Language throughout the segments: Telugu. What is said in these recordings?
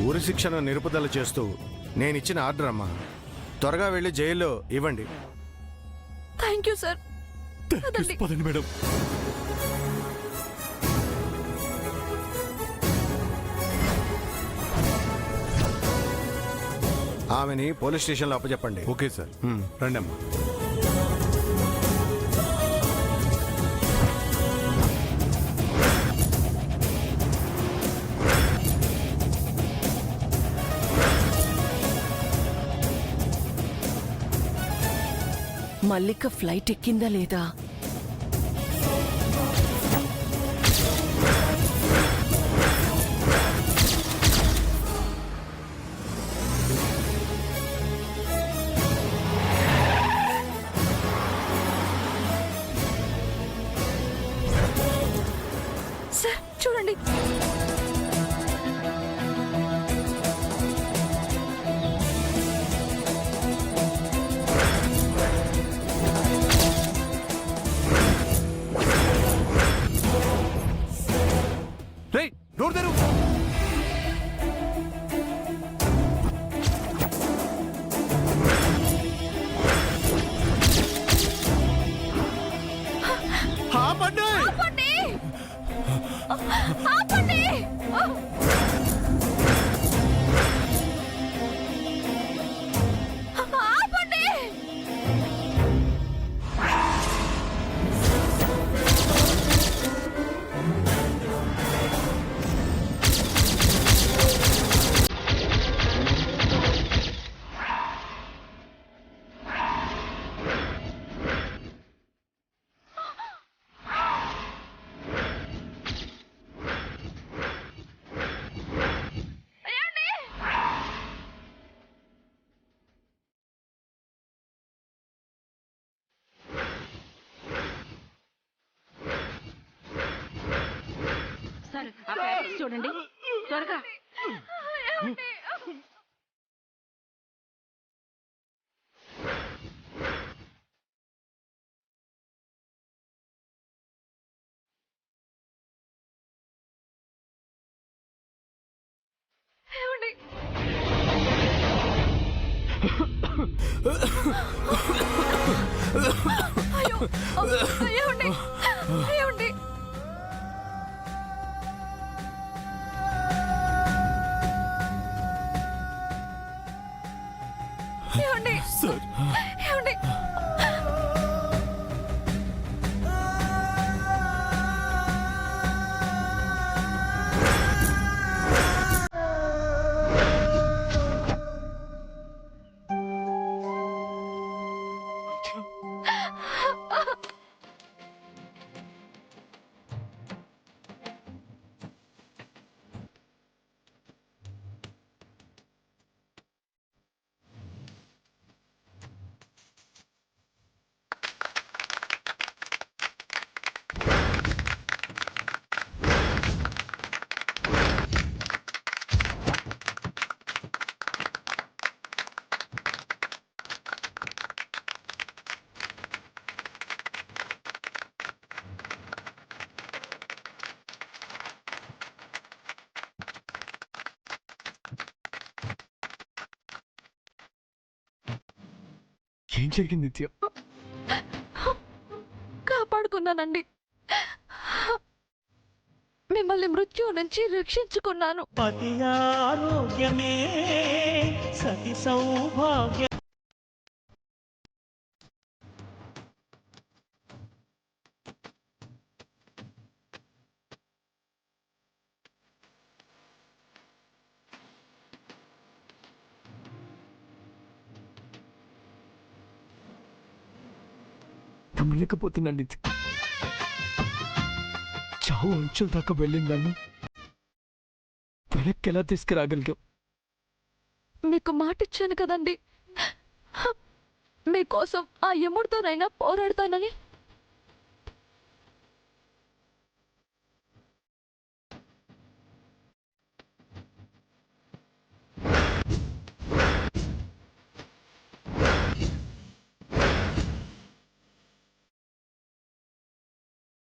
ఉరి శిక్షను నిలుపుదల చేస్తూ నేనిచ్చిన ఆర్డర్ అమ్మా. త్వరగా వెళ్ళి జైల్లో ఇవ్వండి. Thank you sir. పదండి మేడం. ఆమెని పోలీస్ స్టేషన్లో అప్పచెప్పండి. Okay sir. రండి అమ్మా. మల్లిక ఫ్లైట్ ఎక్కిందా లేదా? సార్ చూడండి. రేయ్, డోర్ తెరు. ఆపండి! ఆపండి! ఆపండి! సార్ ఆ పేపర్స్ చూడండి త్వరగా. అయ్యో! ఏమండి? ఏమండి? ఏమండి? సార్, ఏమండి? ఏం జరిగింది నిత్య? కాపాడుకున్నానండి. మిమ్మల్ని మృత్యువు నుంచి రక్షించుకున్నాను. పతి ఆరోగ్యమే సతి సౌభాగ్య. నమ్మలేకపోతున్నాను నిత్య. చావు అంచుల దాకా వెళ్ళిందాన్ని వెనక్కి ఎలా తీసుకురాగలిగాం? మీకు మాటిచ్చాను కదండి, మీకోసం ఆ యముడితోనైనా పోరాడతానని.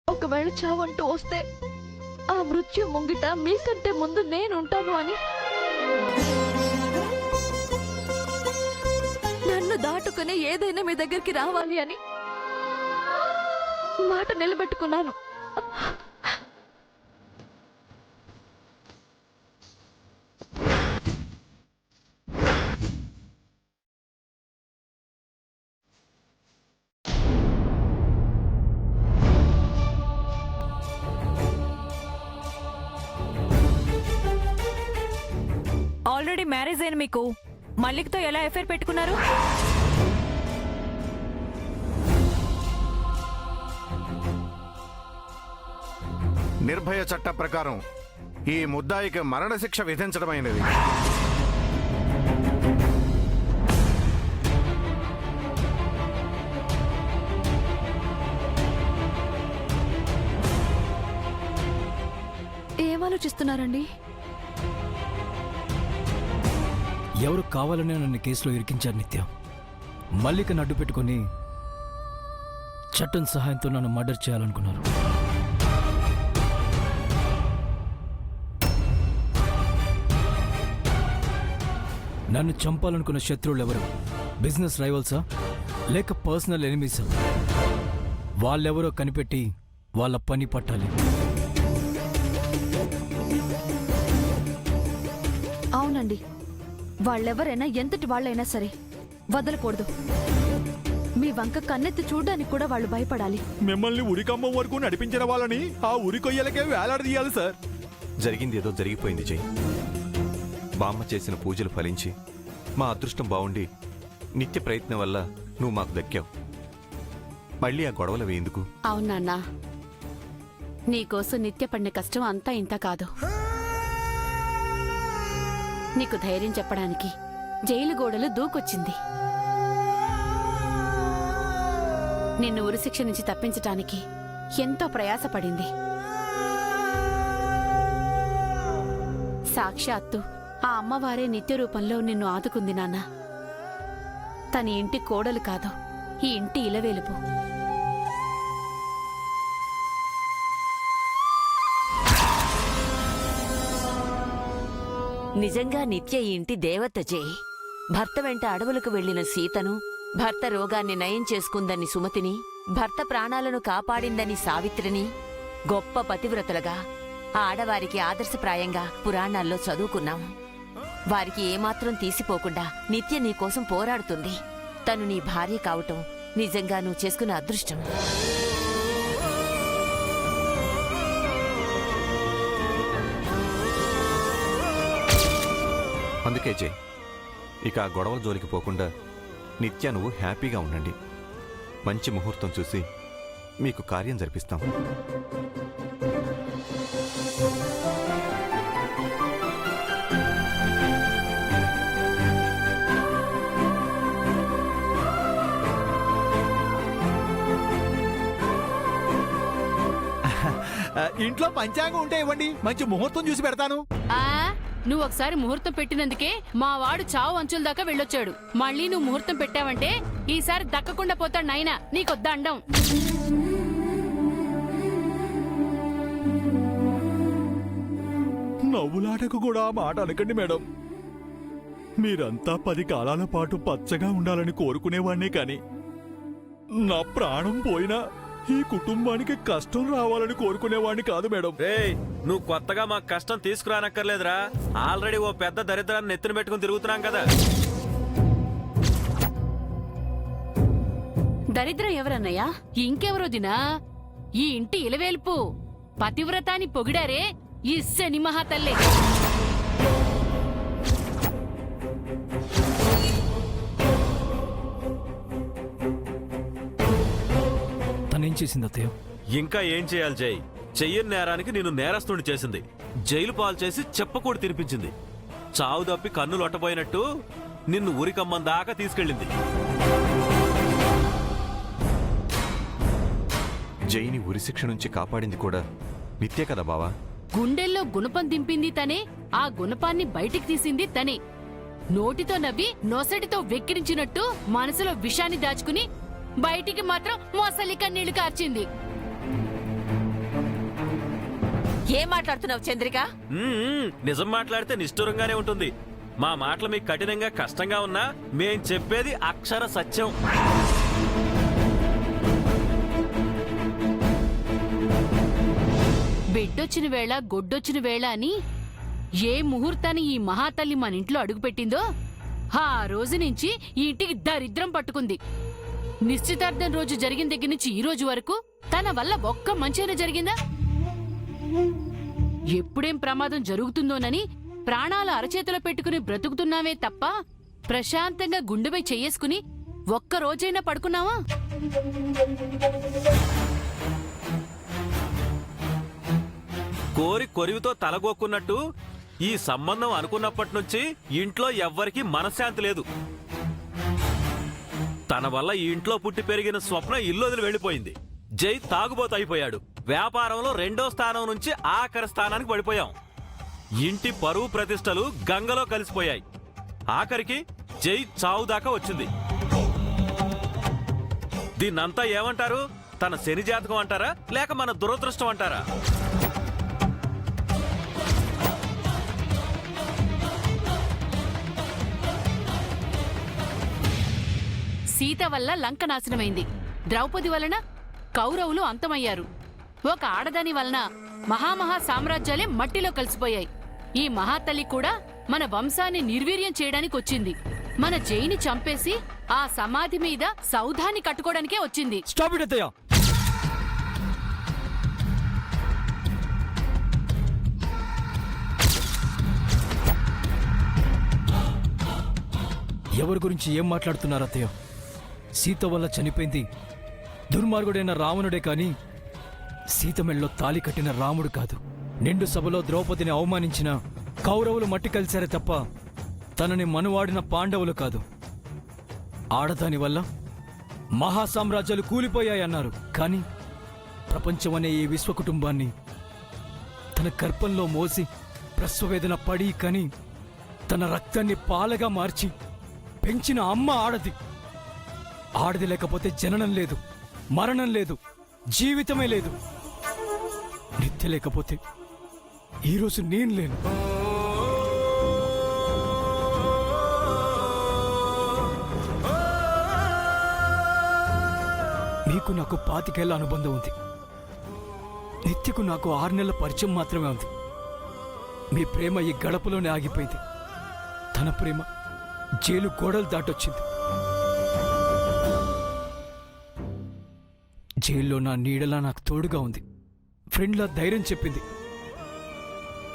ఒకవేళ చావంటూ వస్తే ఆ మృత్యు ముంగిట మీకంటే ముందు నేనుంటాను అని నన్ను దాటుకుని ఏదైనా మీ దగ్గరికి రావాలి అని మాట నిలబెట్టుకున్నాను. ఆల్రెడీ మ్యారేజ్ అయిన మీకు మల్లిక్తో ఎలా ఎఫైర్ పెట్టుకున్నారు? నిర్భయ చట్ట ప్రకారం ఈ ముద్దాయికి మరణశిక్ష విధించడమైనది. ఏం ఆలోచిస్తున్నారండి? ఎవరు కావాలనే నన్ను కేసులో ఇరికించారు నిత్య. మల్లికను అడ్డు పెట్టుకుని చట్టం సహాయంతో నన్ను మర్డర్ చేయాలనుకున్నారు. నన్ను చంపాలనుకున్న శత్రువులు ఎవరు? బిజినెస్ రైవల్సా లేక పర్సనల్ ఎనిమీసా? వాళ్ళెవరో కనిపెట్టి వాళ్ళ పని పట్టాలి. అవునండి, వాళ్ళెవరైనా ఎంతటి వాళ్ళైనా సరే వదలకూడదు. మీ వంక కన్నెత్తి చూడడానికి కూడా వాళ్ళు భయపడాలి. మిమ్మల్ని ఉరికమ్మం వరకు నడిపించిన వాళ్ళని ఆ ఉరి కొయ్యలకే వేలాడదీయాలి సార్. జరిగింది ఏదో జరిగిపోయింది జై. బామ్మ చేసిన పూజలు ఫలించి మా అదృష్టం బావుండి నిత్య ప్రయత్నం వల్ల నువ్వు మాకు దక్కావు. మళ్ళీ ఆ గొడవలు వేందుకు? అవునన్నా, నీకోసం నిత్య పడిన కష్టం అంతా ఇంత కాదు. నీకు ధైర్యం చెప్పడానికి జైలు గోడలు దూకొచ్చింది. నిన్ను ఉరిశిక్ష నుంచి తప్పించటానికి ఎంతో ప్రయాసపడింది. సాక్షాత్తు ఆ అమ్మవారే నిత్య రూపంలో నిన్ను ఆదుకుంది నాన్న. తన ఇంటి కోడలు కాదు, ఈ ఇంటి ఇలవేలుపు. నిజంగా నిత్య ఈ ఇంటి దేవత జై. భర్త వెంట అడవులకు వెళ్లిన సీతను, భర్త రోగాన్ని నయం చేసుకుందని సుమతిని, భర్త ప్రాణాలను కాపాడిందని సావిత్రిని గొప్ప పతివ్రతలుగా ఆడవారికి ఆదర్శప్రాయంగా పురాణాల్లో చదువుకున్నాం. వారికి ఏమాత్రం తీసిపోకుండా నిత్య నీకోసం పోరాడుతుంది. తను నీ భార్య కావటం నిజంగా నువ్వు చేసుకున్న అదృష్టం. అందుకే జై, ఇక ఆ గొడవల జోలికి పోకుండా నిత్య నువ్వు హ్యాపీగా ఉండండి. మంచి ముహూర్తం చూసి మీకు కార్యం జరిపిస్తాం. ఇంట్లో పంచాంగం ఉంటే ఇవ్వండి, మంచి ముహూర్తం చూసి పెడతాను. నువ్వు ఒకసారి ముహూర్తం పెట్టినందుకే మా వాడు చావు అంచుల దాకా వెళ్ళొచ్చాడు. మళ్ళీ నువ్వు ముహూర్తం పెట్టావంటే ఈసారి దక్కకుండా పోతాడు నాయనా. నీకొద్దా అండం? నవ్వులాటకు కూడా ఆ మాట అనకండి మేడం. మీరంతా 10 కాలాల పాటు పచ్చగా ఉండాలని కోరుకునేవాణ్ణే కాని నా ప్రాణం పోయినా ఈ కుటుంబానికి కష్టం రావాలని కోరుకునేవాడిని కాదు మేడం. నువ్వు కొత్తగా మాకు కష్టం తీసుకురానక్కర్లేదురా. ఆల్రెడీ ఓ పెద్ద దరిద్రాన్ని నెత్తిన పెట్టుకుని తిరుగుతున్నాం కదా. దరిద్రం ఎవరన్నయ్యా? ఇంకెవరో దినా? ఈ ఇంటి ఇలవేల్పు పతివ్రతాన్ని పొగిడారే ఈ శని మహాతల్లే. తనేం చేసింది అత్తయ్య? ఇంకా ఏం చేయాలి జై? చెయ్యని నేరానికి నేను నేరస్తుని చేసింది. జైలు పాలు చేసి చెప్పకూడి తినిపించింది. చావు తప్పి కన్ను లొట్టబోయినట్టు నిన్ను ఉరికమ్మం దాకా తీసుకెళ్ళింది. జైని ఉరిశిక్ష నుంచి కాపాడింది కూడా నిత్య కదా బావా? గుండెల్లో గుణపం దింపింది తనే, ఆ గుణపాన్ని బయటికి తీసింది తనే. నోటితో నవ్వి నొసటితో వెక్కిరించినట్టు మనసులో విషాన్ని దాచుకుని బయటికి మాత్రం మొసలి కన్నీళ్లు కార్చింది. ఏం మాట్లాడుతున్నావు చంద్రిక? నిజం మాట్లాడితే నిష్ఠూరంగానే ఉంటుంది. మా మాటలు మీకు కఠినంగా కష్టంగా ఉన్నా మేం చెప్పేది అక్షర సత్యం. బిడ్డొచ్చిన వేళ గొడ్డొచ్చిన వేళ అని ఏ ముహూర్తాన్ని ఈ మహాతల్లి మన ఇంట్లో అడుగుపెట్టిందో ఆ రోజు నుంచి ఈ ఇంటికి దరిద్రం పట్టుకుంది. నిశ్చితార్థం రోజు జరిగిన దగ్గర నుంచి ఈ రోజు వరకు తన వల్ల ఒక్క మంచైనా జరిగిందా? ఎప్పుడేం ప్రమాదం జరుగుతుందోనని ప్రాణాలు అరచేతిలో పెట్టుకుని బ్రతుకుతున్నామే తప్ప ప్రశాంతంగా గుండెపై చెయ్యేసుకుని ఒక్క రోజైనా పడుకున్నావా? కోరి కొరివితో తలగొక్కున్నట్టు ఈ సంబంధం అనుకున్నప్పటి నుంచి ఇంట్లో ఎవ్వరికీ మనశ్శాంతి లేదు. తన వల్ల ఈ ఇంట్లో పుట్టి పెరిగిన స్వప్న ఇల్లు వదిలి వెళ్ళిపోయింది. జై తాగుబోతు అయిపోయాడు. వ్యాపారంలో 2వ స్థానం నుంచి ఆఖరి స్థానానికి పడిపోయాం. ఇంటి పరువు ప్రతిష్టలు గంగలో కలిసిపోయాయి. ఆఖరికి జై చావు దాకా వచ్చింది. దీన్నంతా ఏమంటారు? తన శని జాతకం అంటారా, లేక మన దురదృష్టం అంటారా? సీత వల్ల లంక నాశనమైంది. ద్రౌపది వలన కౌరవులు అంతమయ్యారు. ఒక ఆడదాని వలన మహామహా సామ్రాజ్యాలే మట్టిలో కలిసిపోయాయి. ఈ మహాతల్లి కూడా మన వంశాన్ని నిర్వీర్యం చేయడానికి వచ్చింది. మన జైని చంపేసి ఆ సమాధి మీద సౌధాన్ని కట్టుకోవడానికే వచ్చింది. స్టాప్ ఇట్ అత్తయ్య. ఎవరి గురించి ఏం మాట్లాడుతున్నారు అత్తయ్య? సీత వల్ల చనిపోయింది దుర్మార్గుడైన రావణుడే కాని సీత మెళ్ళలో తాలి కట్టిన రాముడు కాదు. నిండు సభలో ద్రౌపదిని అవమానించిన కౌరవులు మట్టి కలిశారే తప్ప తనని మనువాడిన పాండవులు కాదు. ఆడదాని వల్ల మహాసామ్రాజ్యాలు కూలిపోయాయన్నారు. కానీ ప్రపంచం అనే ఈ విశ్వకుటుంబాన్ని తన గర్భంలో మోసి ప్రసవవేదన పడి కని తన రక్తాన్ని పాలగా మార్చి పెంచిన అమ్మ ఆడది. ఆడది లేకపోతే జననం లేదు, మరణం లేదు, జీవితమే లేదు. నిత్య లేకపోతే ఈరోజు నేను లేను. మీకు నాకు 25 ఏళ్ల అనుబంధం ఉంది. నిత్యకు నాకు 6 నెలల పరిచయం మాత్రమే ఉంది. మీ ప్రేమ ఈ గడపలోనే ఆగిపోయింది. తన ప్రేమ జైలు గోడలు దాటొచ్చింది. జైల్లో నా నీడలా నాకు తోడుగా ఉంది. ఫ్రెండ్లా ధైర్యం చెప్పింది.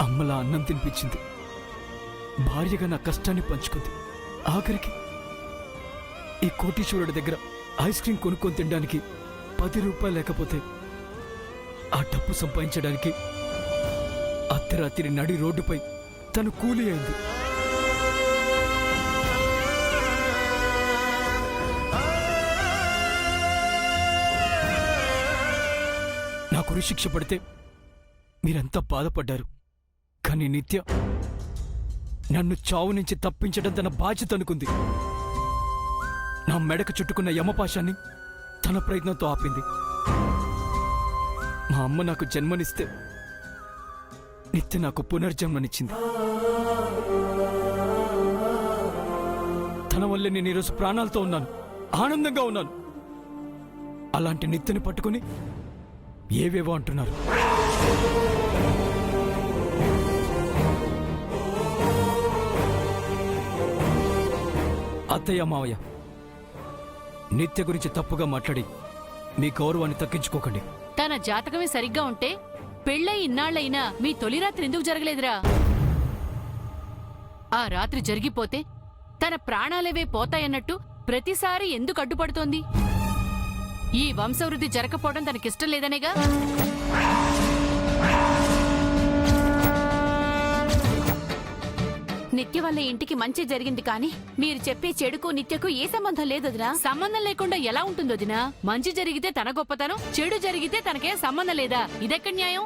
అమ్మలా అన్నం తినిపించింది. భార్యగా నా కష్టాన్ని పంచుకుంది. ఆఖరికి ఈ కోటీశ్వరుడి దగ్గర ఐస్ క్రీం కొనుక్కొని తినడానికి 10 రూపాయలు లేకపోతే ఆ డబ్బు సంపాదించడానికి అర్ధరాత్రి నడి రోడ్డుపై తను కూలీ అయింది. నాకు ఉరిశిక్ష పడితే మీరంతా బాధపడ్డారు. కానీ నిత్య నన్ను చావు నుంచి తప్పించడం తన బాధ్యత అనుకుంది. నా మెడకు చుట్టుకున్న యమపాశాన్ని తన ప్రయత్నంతో ఆపింది. మా అమ్మ నాకు జన్మనిస్తే నిత్య నాకు పునర్జన్మనిచ్చింది. తన వల్లే నేను ఈరోజు ప్రాణాలతో ఉన్నాను, ఆనందంగా ఉన్నాను. అలాంటి నిత్యని పట్టుకుని ఏవేవో అంటున్నారు. అత్తయ్య, మావయ్య, నిత్య గురించి తప్పుగా మాట్లాడి మీ గౌరవాన్ని తగ్గించుకోకండి. తన జాతకమే సరిగ్గా ఉంటే పెళ్ళై ఇన్నాళ్లైనా మీ తొలి రాత్రి ఎందుకు జరగలేదురా? ఆ రాత్రి జరిగిపోతే తన ప్రాణాలేవే పోతాయన్నట్టు ప్రతిసారి ఎందుకు అడ్డుపడుతోంది? ఈ వంశవృద్ధి జరగకపోవడం తనకిష్టం లేదనేగా. నిత్య వల్ల ఇంటికి మంచి జరిగింది కానీ మీరు చెప్పే చెడుకు నిత్యకు ఏ సంబంధం లేదు వదినా. సంబంధం లేకుండా ఎలా ఉంటుంది వదినా? మంచి జరిగితే తన గొప్పతనం, చెడు జరిగితే తనకేం సంబంధం లేదా? ఇదెక్కడి న్యాయం?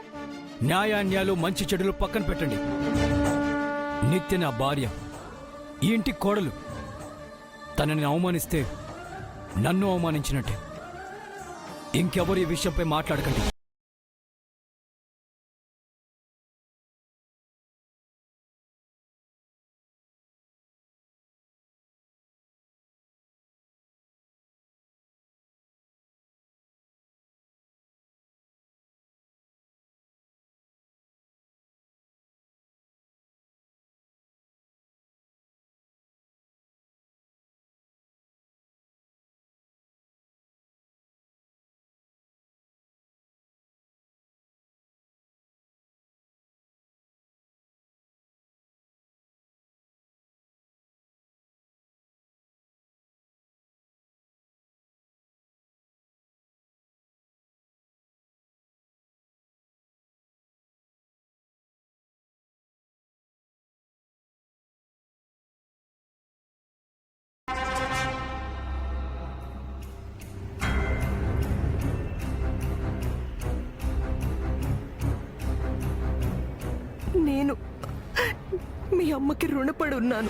న్యాయాన్యాలు మంచి చెడులు పక్కన పెట్టండి. నిత్య నా భార్య, ఈ ఇంటి కోడలు. తనని అవమానిస్తే నన్ను అవమానించినట్టే. ఇంకెవరు ఈ విషయంపై మాట్లాడకండి. నేను మీ అమ్మకి రుణపడి ఉన్నాను.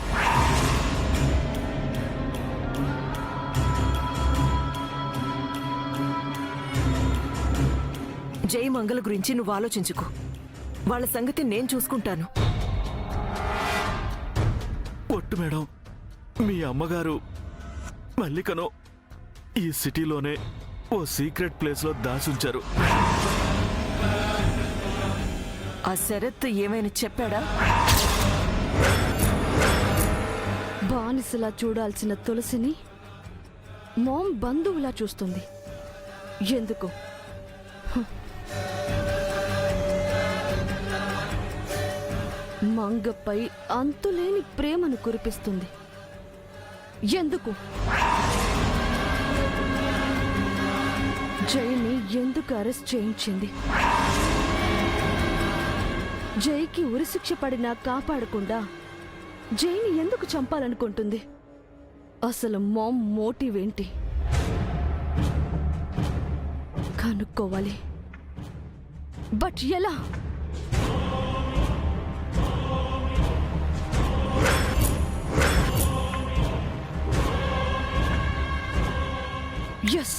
జై మంగళ గురించి నువ్వు ఆలోచించుకో. వాళ్ళ సంగతి నేను చూసుకుంటాను. ఒట్టు మేడం, మీ అమ్మగారు మల్లికను ఈ సిటీలోనే ఓ సీక్రెట్ ప్లేస్లో దాచుంచారు. ఆ శరత్ ఏమైనా చెప్పాడా? బానిసలా చూడాల్సిన తులసిని మామ్ బంధువులా చూస్తుంది. ఎందుకు? మంగపై అంతులేని ప్రేమను కురిపిస్తుంది. ఎందుకు? జైని ఎందుకు అరెస్ట్ చేయించింది? జైకి ఉరిశిక్ష పడినా కాపాడకుండా జైని ఎందుకు చంపాలనుకుంటుంది? అసలు మామ్ మోటివ్ ఏంటి కనుక్కోవాలి. బట్ ఎలా? ఎస్,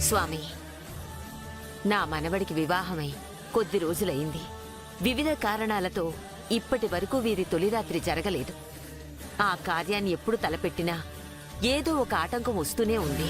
స్వామి, నా మనవడికి వివాహమై కొద్ది రోజులైంది. వివిధ కారణాలతో ఇప్పటి వరకు వీరి తొలిరాత్రి జరగలేదు. ఆ కార్యాన్ని ఎప్పుడు తలపెట్టినా ఏదో ఒక ఆటంకం వస్తూనే ఉంది.